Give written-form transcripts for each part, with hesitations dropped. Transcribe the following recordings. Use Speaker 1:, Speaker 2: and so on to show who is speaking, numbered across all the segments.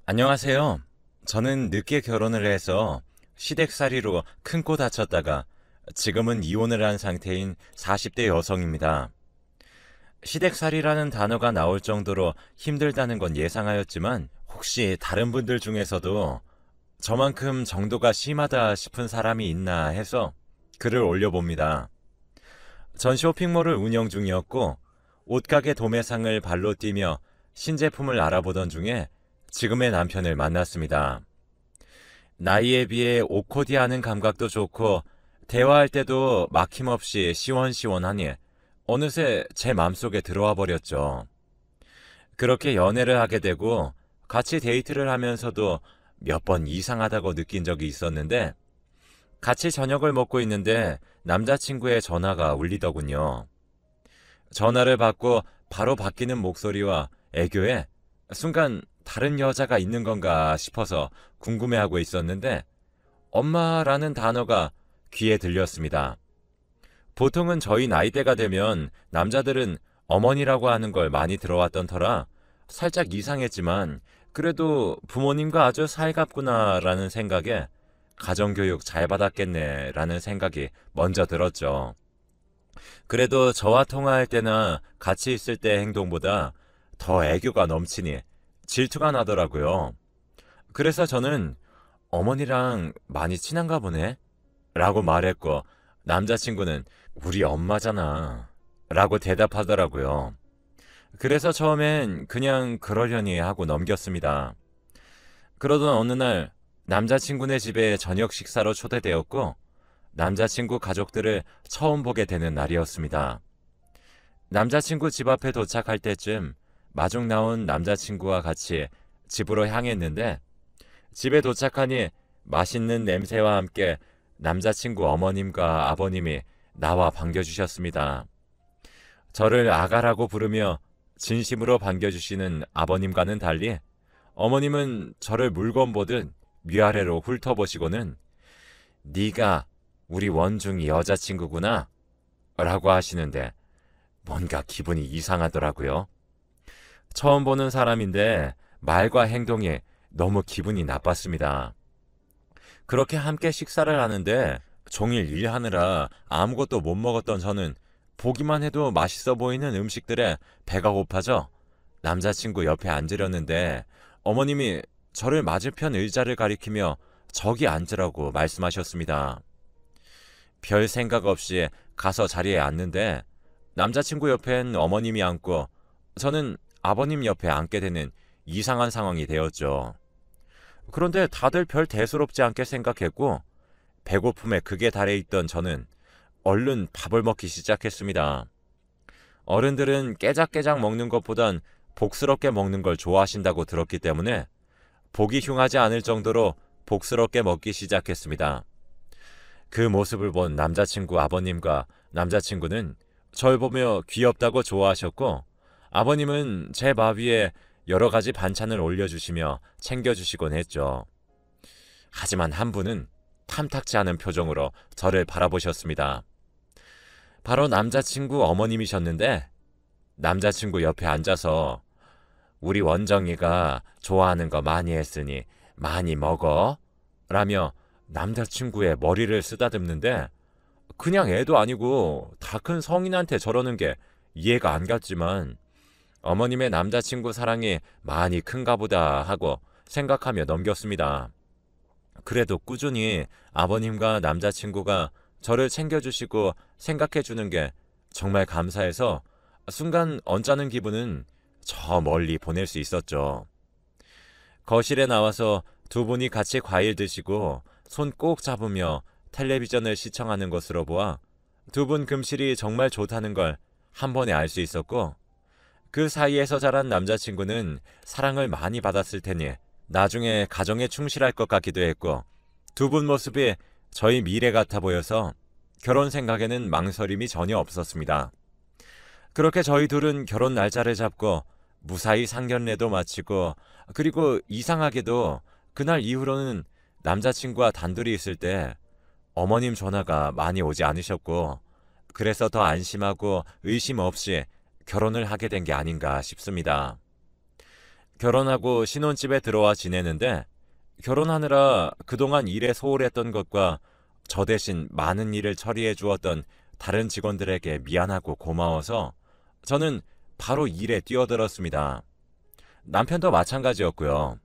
Speaker 1: 안녕하세요. 저는 늦게 결혼을 해서 시댁살이로 큰 코 다쳤다가 지금은 이혼을 한 상태인 40대 여성입니다. 시댁살이라는 단어가 나올 정도로 힘들다는 건 예상하였지만 혹시 다른 분들 중에서도 저만큼 정도가 심하다 싶은 사람이 있나 해서 글을 올려봅니다. 전 쇼핑몰을 운영 중이었고 옷가게 도매상을 발로 뛰며 신제품을 알아보던 중에 지금의 남편을 만났습니다. 나이에 비해 오코디하는 감각도 좋고 대화할 때도 막힘없이 시원시원하니 어느새 제 맘속에 들어와 버렸죠. 그렇게 연애를 하게 되고 같이 데이트를 하면서도 몇 번 이상하다고 느낀 적이 있었는데 같이 저녁을 먹고 있는데 남자친구의 전화가 울리더군요. 전화를 받고 바로 바뀌는 목소리와 애교에 순간 다른 여자가 있는 건가 싶어서 궁금해하고 있었는데 엄마라는 단어가 귀에 들렸습니다. 보통은 저희 나이대가 되면 남자들은 어머니라고 하는 걸 많이 들어왔던 터라 살짝 이상했지만 그래도 부모님과 아주 살갑구나라는 생각에 가정교육 잘 받았겠네라는 생각이 먼저 들었죠. 그래도 저와 통화할 때나 같이 있을 때 행동보다 더 애교가 넘치니 질투가 나더라고요. 그래서 저는 어머니랑 많이 친한가 보네? 라고 말했고 남자친구는 우리 엄마잖아. 라고 대답하더라고요. 그래서 처음엔 그냥 그러려니 하고 넘겼습니다. 그러던 어느 날 남자친구네 집에 저녁 식사로 초대되었고 남자친구 가족들을 처음 보게 되는 날이었습니다. 남자친구 집 앞에 도착할 때쯤 마중 나온 남자친구와 같이 집으로 향했는데 집에 도착하니 맛있는 냄새와 함께 남자친구 어머님과 아버님이 나와 반겨주셨습니다. 저를 아가라고 부르며 진심으로 반겨주시는 아버님과는 달리 어머님은 저를 물건 보듯 위아래로 훑어보시고는 네가 우리 원중이 여자친구구나 라고 하시는데 뭔가 기분이 이상하더라고요. 처음 보는 사람인데 말과 행동이 너무 기분이 나빴습니다. 그렇게 함께 식사를 하는데 종일 일하느라 아무것도 못 먹었던 저는 보기만 해도 맛있어 보이는 음식들에 배가 고파져 남자친구 옆에 앉으려는데 어머님이 저를 맞은편 의자를 가리키며 저기 앉으라고 말씀하셨습니다. 별 생각 없이 가서 자리에 앉는데 남자친구 옆엔 어머님이 앉고 저는 아버님 옆에 앉게 되는 이상한 상황이 되었죠. 그런데 다들 별 대수롭지 않게 생각했고 배고픔에 극에 달해 있던 저는 얼른 밥을 먹기 시작했습니다. 어른들은 깨작깨작 먹는 것보단 복스럽게 먹는 걸 좋아하신다고 들었기 때문에 보기 흉하지 않을 정도로 복스럽게 먹기 시작했습니다. 그 모습을 본 남자친구 아버님과 남자친구는 절 보며 귀엽다고 좋아하셨고 아버님은 제 밥 위에 여러 가지 반찬을 올려주시며 챙겨주시곤 했죠. 하지만 한 분은 탐탁지 않은 표정으로 저를 바라보셨습니다. 바로 남자친구 어머님이셨는데 남자친구 옆에 앉아서 우리 원정이가 좋아하는 거 많이 했으니 많이 먹어 라며 남자친구의 머리를 쓰다듬는데 그냥 애도 아니고 다 큰 성인한테 저러는 게 이해가 안 갔지만 어머님의 남자친구 사랑이 많이 큰가 보다 하고 생각하며 넘겼습니다. 그래도 꾸준히 아버님과 남자친구가 저를 챙겨주시고 생각해주는 게 정말 감사해서 순간 언짢은 기분은 저 멀리 보낼 수 있었죠. 거실에 나와서 두 분이 같이 과일 드시고 손 꼭 잡으며 텔레비전을 시청하는 것으로 보아 두 분 금실이 정말 좋다는 걸 한 번에 알 수 있었고 그 사이에서 자란 남자친구는 사랑을 많이 받았을 테니 나중에 가정에 충실할 것 같기도 했고 두 분 모습이 저희 미래 같아 보여서 결혼 생각에는 망설임이 전혀 없었습니다. 그렇게 저희 둘은 결혼 날짜를 잡고 무사히 상견례도 마치고 그리고 이상하게도 그날 이후로는 남자친구와 단둘이 있을 때 어머님 전화가 많이 오지 않으셨고 그래서 더 안심하고 의심 없이 결혼을 하게 된 게 아닌가 싶습니다. 결혼하고 신혼집에 들어와 지내는데 결혼하느라 그동안 일에 소홀했던 것과 저 대신 많은 일을 처리해 주었던 다른 직원들에게 미안하고 고마워서 저는 바로 일에 뛰어들었습니다. 남편도 마찬가지였고요.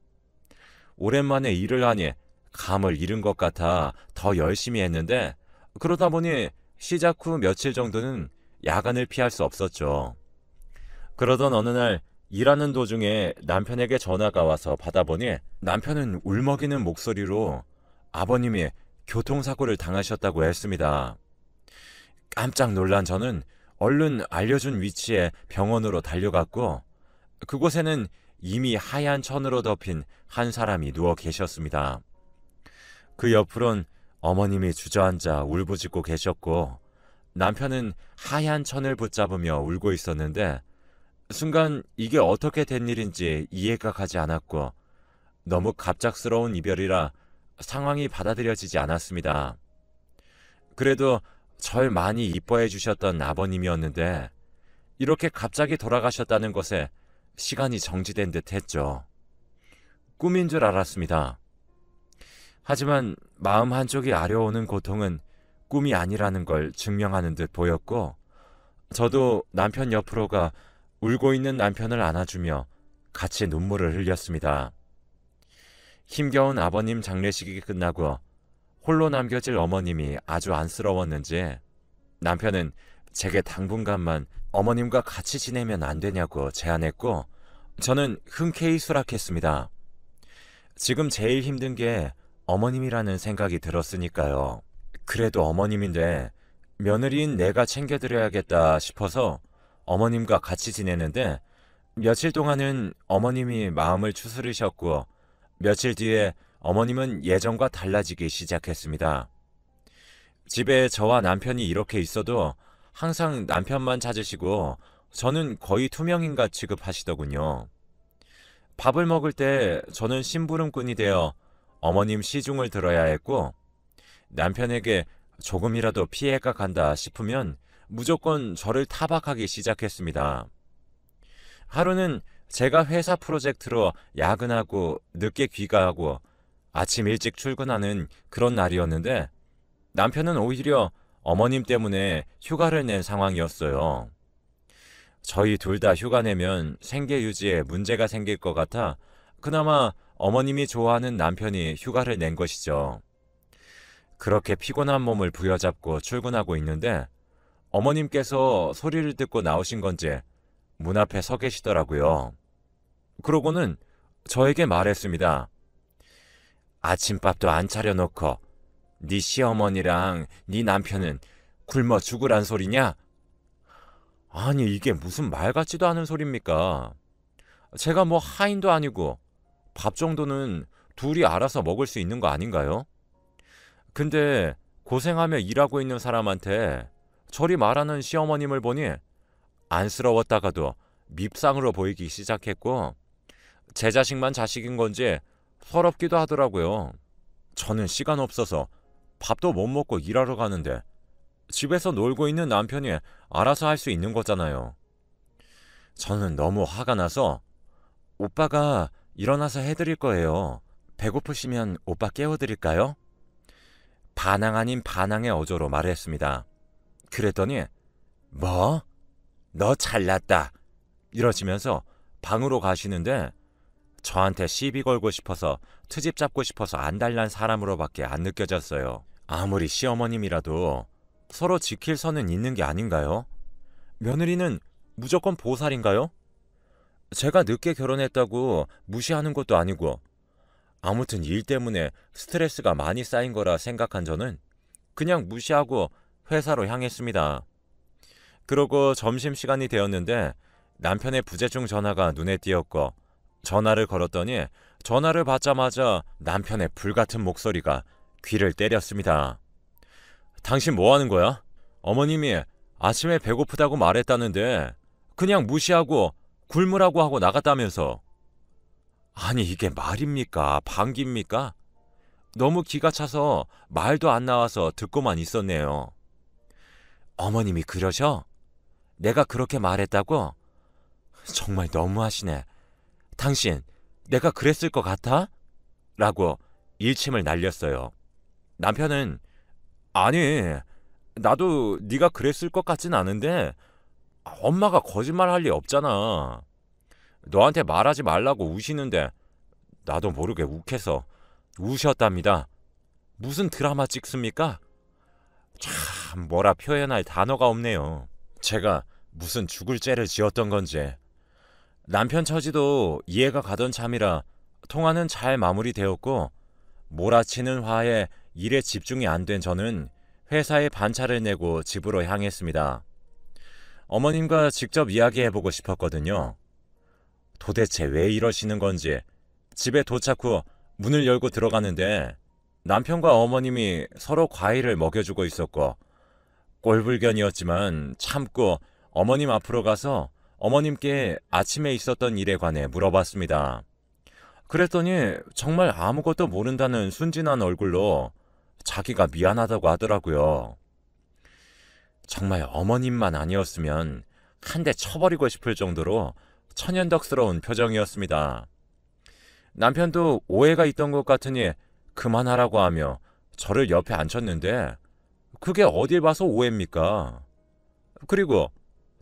Speaker 1: 오랜만에 일을 하니 감을 잃은 것 같아 더 열심히 했는데 그러다 보니 시작 후 며칠 정도는 야간을 피할 수 없었죠. 그러던 어느 날 일하는 도중에 남편에게 전화가 와서 받아보니 남편은 울먹이는 목소리로 아버님이 교통사고를 당하셨다고 했습니다. 깜짝 놀란 저는 얼른 알려준 위치에 병원으로 달려갔고 그곳에는 이미 하얀 천으로 덮인 한 사람이 누워 계셨습니다. 그 옆으론 어머님이 주저앉아 울부짖고 계셨고 남편은 하얀 천을 붙잡으며 울고 있었는데 순간 이게 어떻게 된 일인지 이해가 가지 않았고 너무 갑작스러운 이별이라 상황이 받아들여지지 않았습니다. 그래도 절 많이 이뻐해 주셨던 아버님이었는데 이렇게 갑자기 돌아가셨다는 것에 시간이 정지된 듯 했죠. 꿈인 줄 알았습니다. 하지만 마음 한쪽이 아려오는 고통은 꿈이 아니라는 걸 증명하는 듯 보였고 저도 남편 옆으로 가 울고 있는 남편을 안아주며 같이 눈물을 흘렸습니다. 힘겨운 아버님 장례식이 끝나고 홀로 남겨질 어머님이 아주 안쓰러웠는지 남편은 제게 당분간만 어머님과 같이 지내면 안 되냐고 제안했고 저는 흔쾌히 수락했습니다. 지금 제일 힘든 게 어머님이라는 생각이 들었으니까요. 그래도 어머님인데 며느리인 내가 챙겨드려야겠다 싶어서 어머님과 같이 지내는데 며칠 동안은 어머님이 마음을 추스르셨고 며칠 뒤에 어머님은 예전과 달라지기 시작했습니다. 집에 저와 남편이 이렇게 있어도 항상 남편만 찾으시고 저는 거의 투명인가 취급하시더군요. 밥을 먹을 때 저는 심부름꾼이 되어 어머님 시중을 들어야 했고 남편에게 조금이라도 피해가 간다 싶으면 무조건 저를 타박하기 시작했습니다. 하루는 제가 회사 프로젝트로 야근하고 늦게 귀가하고 아침 일찍 출근하는 그런 날이었는데 남편은 오히려 어머님 때문에 휴가를 낸 상황이었어요. 저희 둘 다 휴가 내면 생계 유지에 문제가 생길 것 같아 그나마 어머님이 좋아하는 남편이 휴가를 낸 것이죠. 그렇게 피곤한 몸을 부여잡고 출근하고 있는데 어머님께서 소리를 듣고 나오신 건지 문 앞에 서 계시더라고요. 그러고는 저에게 말했습니다. 아침밥도 안 차려놓고 네 시어머니랑 네 남편은 굶어 죽으란 소리냐? 아니 이게 무슨 말 같지도 않은 소리입니까? 제가 뭐 하인도 아니고 밥 정도는 둘이 알아서 먹을 수 있는 거 아닌가요? 근데 고생하며 일하고 있는 사람한테 저리 말하는 시어머님을 보니 안쓰러웠다가도 밉상으로 보이기 시작했고 제 자식만 자식인 건지 서럽기도 하더라고요. 저는 시간 없어서 밥도 못 먹고 일하러 가는데 집에서 놀고 있는 남편이 알아서 할 수 있는 거잖아요. 저는 너무 화가 나서 오빠가 일어나서 해드릴 거예요. 배고프시면 오빠 깨워드릴까요? 반항 아닌 반항의 어조로 말했습니다. 그랬더니 뭐? 너 잘났다 이러시면서 방으로 가시는데 저한테 시비 걸고 싶어서 트집 잡고 싶어서 안달난 사람으로밖에 안 느껴졌어요. 아무리 시어머님이라도 서로 지킬 선은 있는 게 아닌가요? 며느리는 무조건 보살인가요? 제가 늦게 결혼했다고 무시하는 것도 아니고 아무튼 일 때문에 스트레스가 많이 쌓인 거라 생각한 저는 그냥 무시하고 회사로 향했습니다. 그러고 점심시간이 되었는데 남편의 부재중 전화가 눈에 띄었고 전화를 걸었더니 전화를 받자마자 남편의 불같은 목소리가 귀를 때렸습니다. 당신 뭐 하는 거야? 어머님이 아침에 배고프다고 말했다는데 그냥 무시하고 굶으라고 하고 나갔다면서. 아니 이게 말입니까? 방귀입니까? 너무 기가 차서 말도 안 나와서 듣고만 있었네요. 어머님이 그러셔? 내가 그렇게 말했다고? 정말 너무하시네. 당신, 내가 그랬을 것 같아? 라고 일침을 날렸어요. 남편은 아니, 나도 네가 그랬을 것 같진 않은데 엄마가 거짓말할 리 없잖아. 너한테 말하지 말라고 우시는데 나도 모르게 욱해서 우셨답니다. 무슨 드라마 찍습니까? 참 뭐라 표현할 단어가 없네요. 제가 무슨 죽을 죄를 지었던 건지. 남편 처지도 이해가 가던 참이라 통화는 잘 마무리되었고 몰아치는 화에 일에 집중이 안 된 저는 회사에 반차를 내고 집으로 향했습니다. 어머님과 직접 이야기해보고 싶었거든요. 도대체 왜 이러시는 건지. 집에 도착 후 문을 열고 들어가는데 남편과 어머님이 서로 과일을 먹여주고 있었고 꼴불견이었지만 참고 어머님 앞으로 가서 어머님께 아침에 있었던 일에 관해 물어봤습니다. 그랬더니 정말 아무것도 모른다는 순진한 얼굴로 자기가 미안하다고 하더라고요. 정말 어머님만 아니었으면 한 대 쳐버리고 싶을 정도로 천연덕스러운 표정이었습니다. 남편도 오해가 있던 것 같으니 그만하라고 하며 저를 옆에 앉혔는데 그게 어딜 봐서 오해입니까? 그리고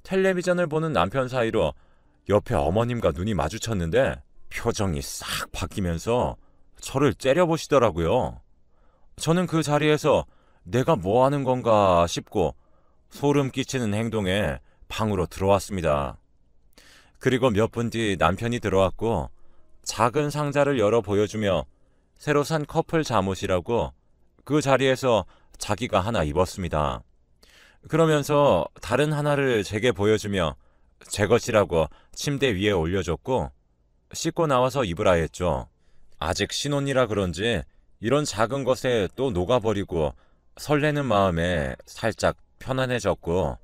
Speaker 1: 텔레비전을 보는 남편 사이로 옆에 어머님과 눈이 마주쳤는데 표정이 싹 바뀌면서 저를 째려보시더라고요. 저는 그 자리에서 내가 뭐 하는 건가 싶고 소름 끼치는 행동에 방으로 들어왔습니다. 그리고 몇 분 뒤 남편이 들어왔고 작은 상자를 열어 보여주며 새로 산 커플 잠옷이라고 그 자리에서 자기가 하나 입었습니다. 그러면서 다른 하나를 제게 보여주며 제 것이라고 침대 위에 올려줬고 씻고 나와서 입으라 했죠. 아직 신혼이라 그런지 이런 작은 것에 또 녹아버리고 설레는 마음에 살짝 편안해졌고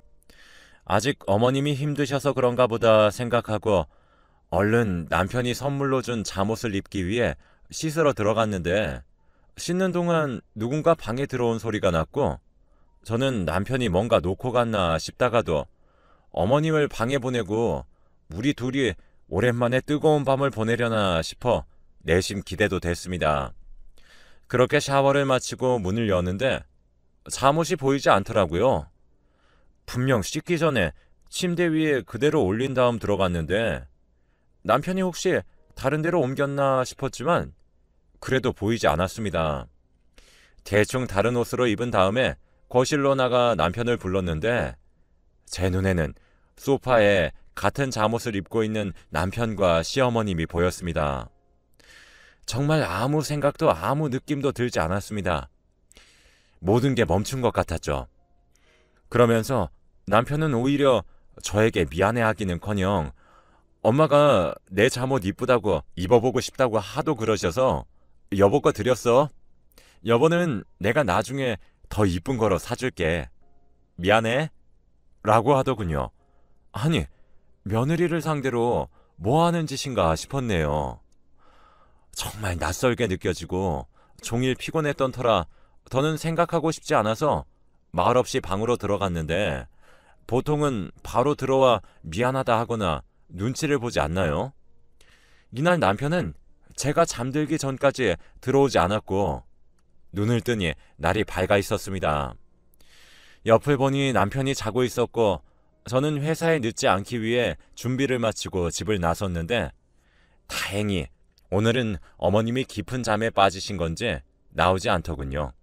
Speaker 1: 아직 어머님이 힘드셔서 그런가 보다 생각하고 얼른 남편이 선물로 준 잠옷을 입기 위해 씻으러 들어갔는데 씻는 동안 누군가 방에 들어온 소리가 났고 저는 남편이 뭔가 놓고 갔나 싶다가도 어머님을 방에 보내고 우리 둘이 오랜만에 뜨거운 밤을 보내려나 싶어 내심 기대도 됐습니다. 그렇게 샤워를 마치고 문을 여는데 잠옷이 보이지 않더라고요. 분명 씻기 전에 침대 위에 그대로 올린 다음 들어갔는데 남편이 혹시 다른 데로 옮겼나 싶었지만 그래도 보이지 않았습니다. 대충 다른 옷으로 입은 다음에 거실로 나가 남편을 불렀는데 제 눈에는 소파에 같은 잠옷을 입고 있는 남편과 시어머님이 보였습니다. 정말 아무 생각도 아무 느낌도 들지 않았습니다. 모든 게 멈춘 것 같았죠. 그러면서 남편은 오히려 저에게 미안해하기는커녕 엄마가 내 잠옷 이쁘다고 입어보고 싶다고 하도 그러셔서 여보 거 드렸어. 여보는 내가 나중에 더 이쁜 거로 사줄게. 미안해. 라고 하더군요. 아니, 며느리를 상대로 뭐 하는 짓인가 싶었네요. 정말 낯설게 느껴지고 종일 피곤했던 터라 더는 생각하고 싶지 않아서 말없이 방으로 들어갔는데 보통은 바로 들어와 미안하다 하거나 눈치를 보지 않나요? 이날 남편은 제가 잠들기 전까지 들어오지 않았고 눈을 뜨니 날이 밝아 있었습니다. 옆을 보니 남편이 자고 있었고 저는 회사에 늦지 않기 위해 준비를 마치고 집을 나섰는데 다행히 오늘은 어머님이 깊은 잠에 빠지신 건지 나오지 않더군요.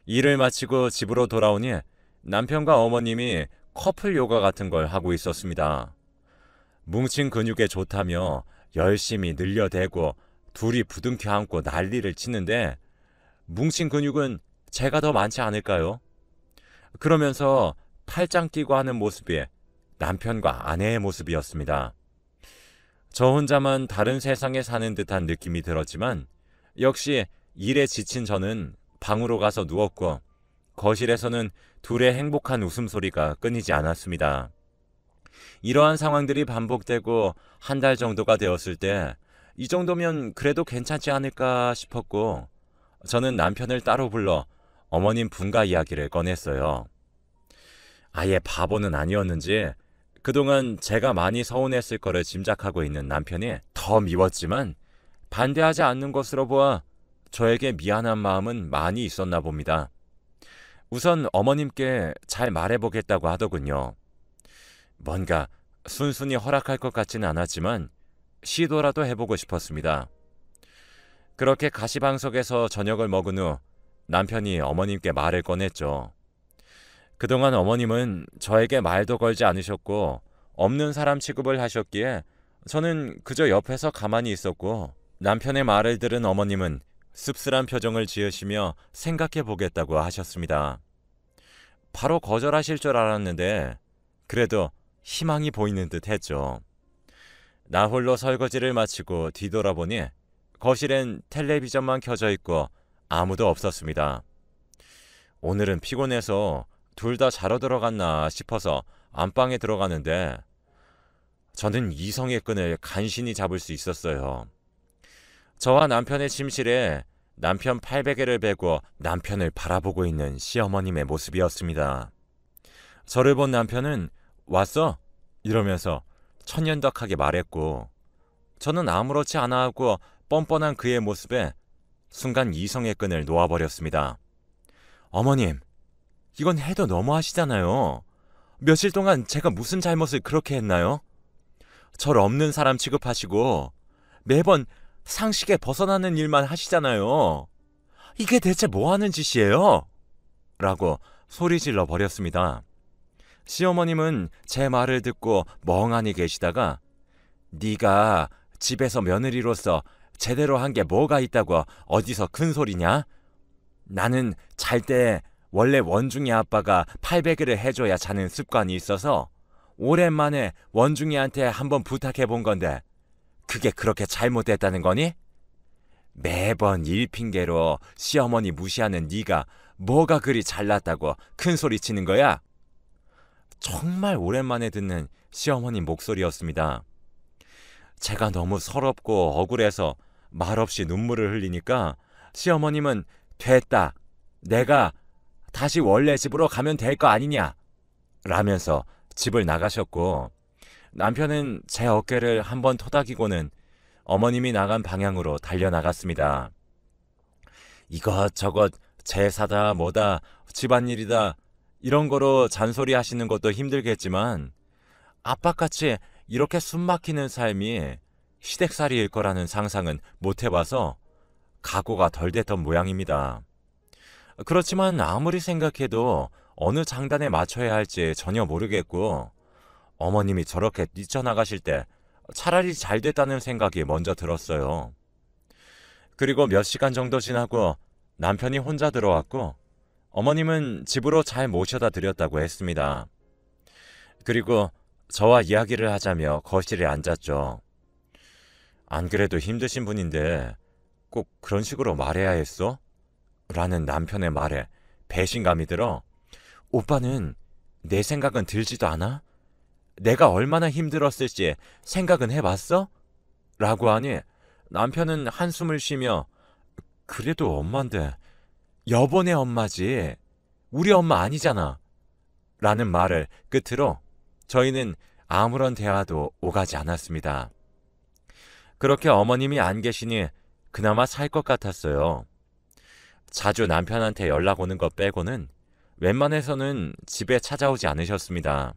Speaker 1: 일을 마치고 집으로 돌아오니 남편과 어머님이 커플 요가 같은 걸 하고 있었습니다. 뭉친 근육에 좋다며 열심히 늘려대고 둘이 부둥켜 안고 난리를 치는데 뭉친 근육은 제가 더 많지 않을까요? 그러면서 팔짱 끼고 하는 모습이 남편과 아내의 모습이었습니다. 저 혼자만 다른 세상에 사는 듯한 느낌이 들었지만 역시 일에 지친 저는 방으로 가서 누웠고 거실에서는 둘의 행복한 웃음소리가 끊이지 않았습니다. 이러한 상황들이 반복되고 한 달 정도가 되었을 때 이 정도면 그래도 괜찮지 않을까 싶었고 저는 남편을 따로 불러 어머님 분가 이야기를 꺼냈어요. 아예 바보는 아니었는지 그동안 제가 많이 서운했을 거를 짐작하고 있는 남편이 더 미웠지만 반대하지 않는 것으로 보아 저에게 미안한 마음은 많이 있었나 봅니다. 우선 어머님께 잘 말해보겠다고 하더군요. 뭔가 순순히 허락할 것 같지는 않았지만 시도라도 해보고 싶었습니다. 그렇게 가시방석에서 저녁을 먹은 후 남편이 어머님께 말을 꺼냈죠. 그동안 어머님은 저에게 말도 걸지 않으셨고 없는 사람 취급을 하셨기에 저는 그저 옆에서 가만히 있었고, 남편의 말을 들은 어머님은 씁쓸한 표정을 지으시며 생각해 보겠다고 하셨습니다. 바로 거절하실 줄 알았는데 그래도 희망이 보이는 듯 했죠. 나 홀로 설거지를 마치고 뒤돌아보니 거실엔 텔레비전만 켜져 있고 아무도 없었습니다. 오늘은 피곤해서 둘 다 자러 들어갔나 싶어서 안방에 들어가는데 저는 이성의 끈을 간신히 잡을 수 있었어요. 저와 남편의 침실에 남편 팔베개를 베고 남편을 바라보고 있는 시어머님의 모습이었습니다. 저를 본 남편은 왔어? 이러면서 천연덕하게 말했고, 저는 아무렇지 않아 하고 뻔뻔한 그의 모습에 순간 이성의 끈을 놓아버렸습니다. 어머님, 이건 해도 너무하시잖아요. 며칠 동안 제가 무슨 잘못을 그렇게 했나요? 절 없는 사람 취급하시고 매번 상식에 벗어나는 일만 하시잖아요. 이게 대체 뭐 하는 짓이에요? 라고 소리질러 버렸습니다. 시어머님은 제 말을 듣고 멍하니 계시다가 네가 집에서 며느리로서 제대로 한 게 뭐가 있다고 어디서 큰 소리냐? 나는 잘 때 원래 원중이 아빠가 팔베개를 해줘야 자는 습관이 있어서 오랜만에 원중이한테 한번 부탁해 본 건데 그게 그렇게 잘못됐다는 거니? 매번 일 핑계로 시어머니 무시하는 네가 뭐가 그리 잘났다고 큰 소리 치는 거야? 정말 오랜만에 듣는 시어머니 목소리였습니다. 제가 너무 서럽고 억울해서 말없이 눈물을 흘리니까 시어머님은 됐다, 내가 다시 원래 집으로 가면 될 거 아니냐 라면서 집을 나가셨고, 남편은 제 어깨를 한번 토닥이고는 어머님이 나간 방향으로 달려나갔습니다. 이것저것 제사다 뭐다 집안일이다 이런 거로 잔소리 하시는 것도 힘들겠지만 아빠같이 이렇게 숨막히는 삶이 시댁살이일 거라는 상상은 못 해봐서 각오가 덜 됐던 모양입니다. 그렇지만 아무리 생각해도 어느 장단에 맞춰야 할지 전혀 모르겠고, 어머님이 저렇게 뛰쳐나가실 때 차라리 잘 됐다는 생각이 먼저 들었어요. 그리고 몇 시간 정도 지나고 남편이 혼자 들어왔고 어머님은 집으로 잘 모셔다 드렸다고 했습니다. 그리고 저와 이야기를 하자며 거실에 앉았죠. 안 그래도 힘드신 분인데 꼭 그런 식으로 말해야 했어? 라는 남편의 말에 배신감이 들어 오빠는 내 생각은 들지도 않아? 내가 얼마나 힘들었을지 생각은 해봤어? 라고 하니 남편은 한숨을 쉬며 그래도 엄마인데 여보네 엄마지 우리 엄마 아니잖아 라는 말을 끝으로 저희는 아무런 대화도 오가지 않았습니다. 그렇게 어머님이 안 계시니 그나마 살 것 같았어요. 자주 남편한테 연락 오는 것 빼고는 웬만해서는 집에 찾아오지 않으셨습니다.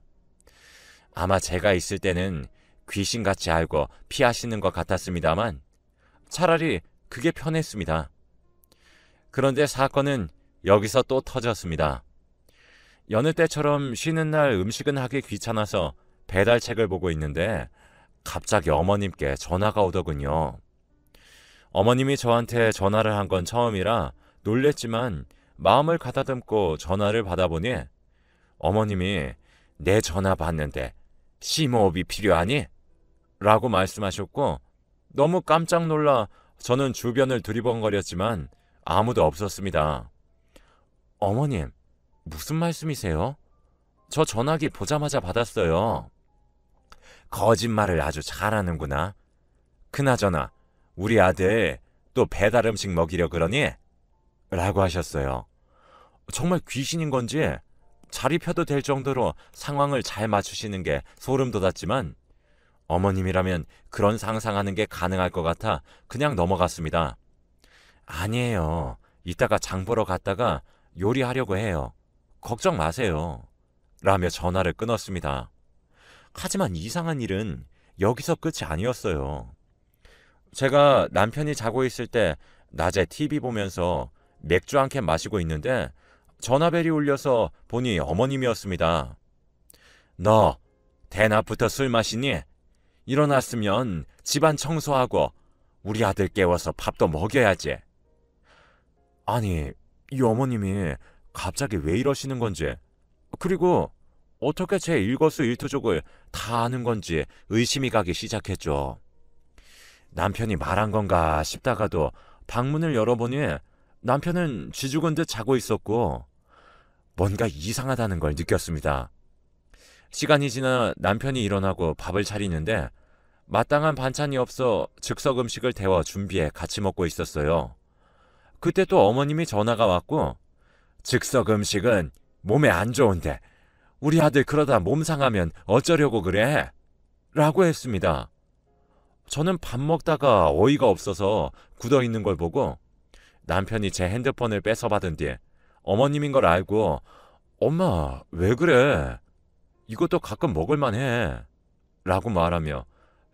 Speaker 1: 아마 제가 있을 때는 귀신같이 알고 피하시는 것 같았습니다만 차라리 그게 편했습니다. 그런데 사건은 여기서 또 터졌습니다. 여느 때처럼 쉬는 날 음식은 하기 귀찮아서 배달책을 보고 있는데 갑자기 어머님께 전화가 오더군요. 어머님이 저한테 전화를 한 건 처음이라 놀랬지만 마음을 가다듬고 전화를 받아보니 어머님이 내 전화 받는데 심호흡이 필요하니? 라고 말씀하셨고 너무 깜짝 놀라 저는 주변을 두리번거렸지만 아무도 없었습니다. 어머님, 무슨 말씀이세요? 저 전화기 보자마자 받았어요. 거짓말을 아주 잘하는구나. 그나저나 우리 아들 또 배달 음식 먹이려 그러니? 라고 하셨어요. 정말 귀신인 건지 자리 펴도 될 정도로 상황을 잘 맞추시는 게 소름 돋았지만 어머님이라면 그런 상상하는 게 가능할 것 같아 그냥 넘어갔습니다. 아니에요. 이따가 장 보러 갔다가 요리하려고 해요. 걱정 마세요. 라며 전화를 끊었습니다. 하지만 이상한 일은 여기서 끝이 아니었어요. 제가 남편이 자고 있을 때 낮에 TV 보면서 맥주 한 캔 마시고 있는데 전화벨이 울려서 보니 어머님이었습니다. 너 대낮부터 술 마시니? 일어났으면 집안 청소하고 우리 아들 깨워서 밥도 먹여야지. 아니, 이 어머님이 갑자기 왜 이러시는 건지, 그리고 어떻게 제 일거수일투족을 다 아는 건지 의심이 가기 시작했죠. 남편이 말한 건가 싶다가도 방문을 열어보니 남편은 쥐죽은 듯 자고 있었고 뭔가 이상하다는 걸 느꼈습니다. 시간이 지나 남편이 일어나고 밥을 차리는데 마땅한 반찬이 없어 즉석 음식을 데워 준비해 같이 먹고 있었어요. 그때 또 어머님이 전화가 왔고 즉석 음식은 몸에 안 좋은데 우리 아들 그러다 몸 상하면 어쩌려고 그래? 라고 했습니다. 저는 밥 먹다가 어이가 없어서 굳어있는 걸 보고 남편이 제 핸드폰을 뺏어받은 뒤 어머님인 걸 알고 엄마 왜 그래? 이것도 가끔 먹을만 해. 라고 말하며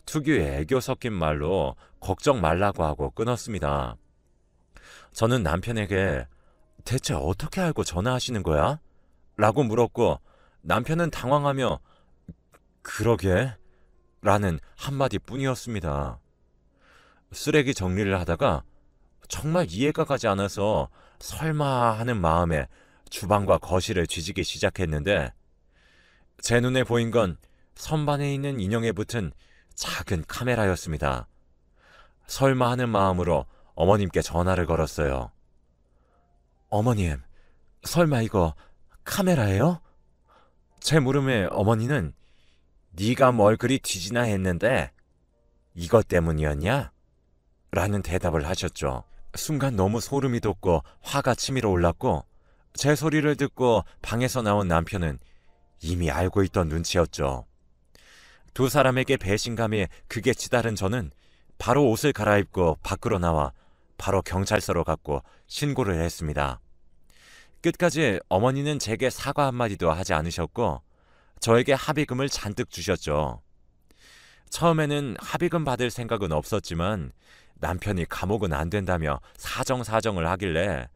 Speaker 1: 특유의 애교 섞인 말로 걱정 말라고 하고 끊었습니다. 저는 남편에게 대체 어떻게 알고 전화하시는 거야? 라고 물었고 남편은 당황하며 그러게? 라는 한마디 뿐이었습니다. 쓰레기 정리를 하다가 정말 이해가 가지 않아서 설마 하는 마음에 주방과 거실을 뒤지기 시작했는데 제 눈에 보인 건 선반에 있는 인형에 붙은 작은 카메라였습니다. 설마 하는 마음으로 어머님께 전화를 걸었어요. 어머님, 설마 이거 카메라예요? 제 물음에 어머니는 네가 뭘 그리 뒤지나 했는데 이것 때문이었냐? 라는 대답을 하셨죠. 순간 너무 소름이 돋고 화가 치밀어 올랐고 제 소리를 듣고 방에서 나온 남편은 이미 알고 있던 눈치였죠. 두 사람에게 배신감에 극에 치달은 저는 바로 옷을 갈아입고 밖으로 나와 바로 경찰서로 갔고 신고를 했습니다. 끝까지 어머니는 제게 사과 한마디도 하지 않으셨고 저에게 합의금을 잔뜩 주셨죠. 처음에는 합의금 받을 생각은 없었지만 남편이 감옥은 안 된다며 사정사정을 하길래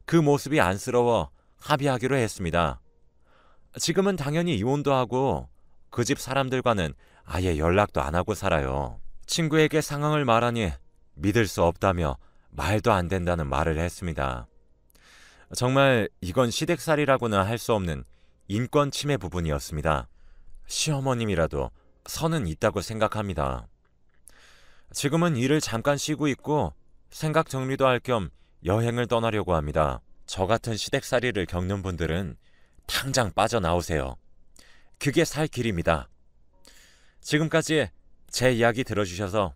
Speaker 1: 그 모습이 안쓰러워 합의하기로 했습니다. 지금은 당연히 이혼도 하고 그 집 사람들과는 아예 연락도 안 하고 살아요. 친구에게 상황을 말하니 믿을 수 없다며 말도 안 된다는 말을 했습니다. 정말 이건 시댁살이라고는 할 수 없는 인권 침해 부분이었습니다. 시어머님이라도 선은 있다고 생각합니다. 지금은 일을 잠깐 쉬고 있고 생각 정리도 할 겸 여행을 떠나려고 합니다. 저 같은 시댁살이를 겪는 분들은 당장 빠져나오세요. 그게 살 길입니다. 지금까지 제 이야기 들어주셔서